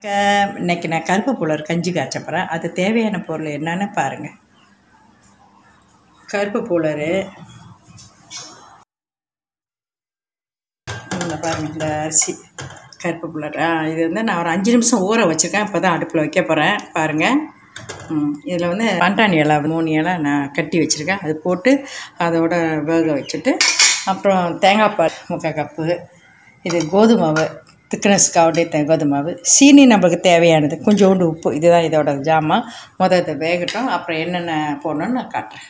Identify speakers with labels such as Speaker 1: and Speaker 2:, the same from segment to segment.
Speaker 1: இன்னைக்கு நான் கருப்பு புலர் கஞ்சி காய்ச்ச போகிறேன். அது தேவையான பொருள் என்னன்னு பாருங்கள். கருப்பு புலர் பாருங்கள், இந்த அரிசி கருப்பு புலர் இது வந்து நான் ஒரு 5 நிமிஷம் ஊற வச்சுருக்கேன். இப்போ தான் அடுப்பில் வைக்க போகிறேன். பாருங்கள், இதில் வந்து பண்டாணி இலை 3 இலை நான் கட்டி வச்சுருக்கேன். அது போட்டு அதோட வேக வச்சுட்டு, அப்புறம் தேங்காய் பால் 3/4 கப்பு, இது கோதுமை மாவு திக்னஸ்க்காக கோதுமை மாவு, சீனி நம்மளுக்கு தேவையானது, கொஞ்சோண்டு உப்பு. இதுதான் இதோட ஜாமான். இதை வேகட்டும், அப்புறம் என்னென்ன போடணுன்னு நான் காட்டுறேன்.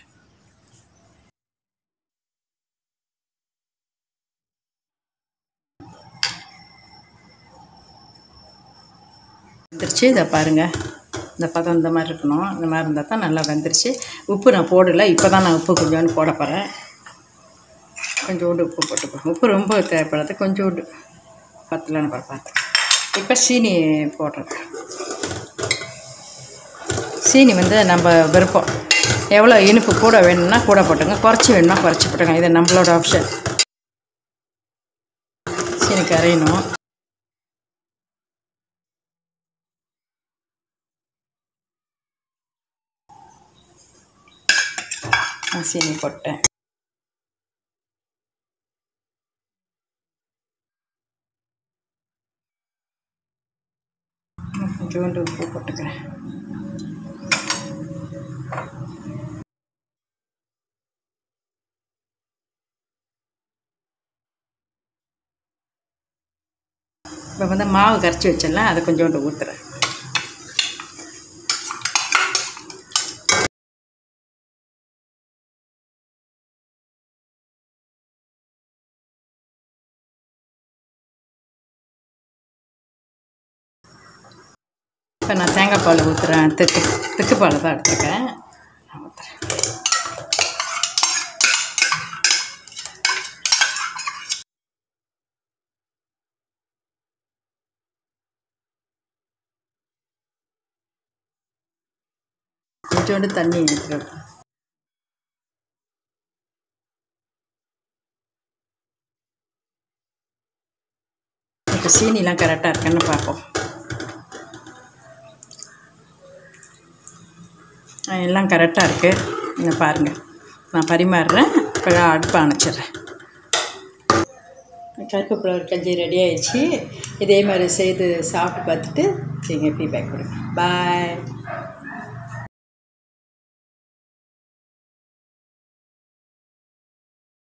Speaker 1: வெந்துருச்சு. இதை பாருங்கள், இந்த பதம் இந்த மாதிரி இருக்கணும். இந்த மாதிரி இருந்தால் தான் நல்லா வெந்துருச்சு. உப்பு நான் போடலை, இப்போ தான் நான் உப்பு கொஞ்சோண்டு போட போகிறேன். கொஞ்சோண்டு உப்பு போட்டுப்பேன். உப்பு ரொம்ப தேவைப்படாது, கொஞ்சோண்டு பத்தலன்னு பார்த்து. இப்போ சீனி போடுறேன். சீனி வந்து நம்ம விருப்பம், எவ்வளோ இனிப்பு கூட வேணும்னா கூட போட்டுங்க, குறைச்சி வேணும்னா குறைச்சி போட்டுங்க. இது நம்மளோட ஆப்ஷன். சீனி கரையணும். சீனி போட்டேன். கொஞ்சோண்டு உப்பு போட்டுக்கிறேன். இப்போ வந்து மாவு கரைச்சி வச்சிடலாம், அதை கொஞ்சோண்டு ஊற்றுறேன். இப்போ நான் தேங்காய் பால் ஊற்றுறேன். திக்கு பால் தான் எடுத்துருக்கேன். நான் ஊற்றுறேன். கொஞ்சோண்டு தண்ணி ஊற்றுறேன். இப்போ சீனிலாம் கரெக்டாக இருக்குன்னு பார்ப்போம். எல்லாம் கரெக்டாக இருக்குது. இங்கே பாருங்கள், நான் பரிமாறுறேன். இப்போ அடுப்பை அணைச்சிட்றேன். கருப்பு புலர் கஞ்சி ரெடி ஆகிடுச்சு. இதே மாதிரி செய்து சாப்பிட்டு பார்த்துட்டு நீங்கள் ஃபீட்பேக் கொடுங்க. பாய்.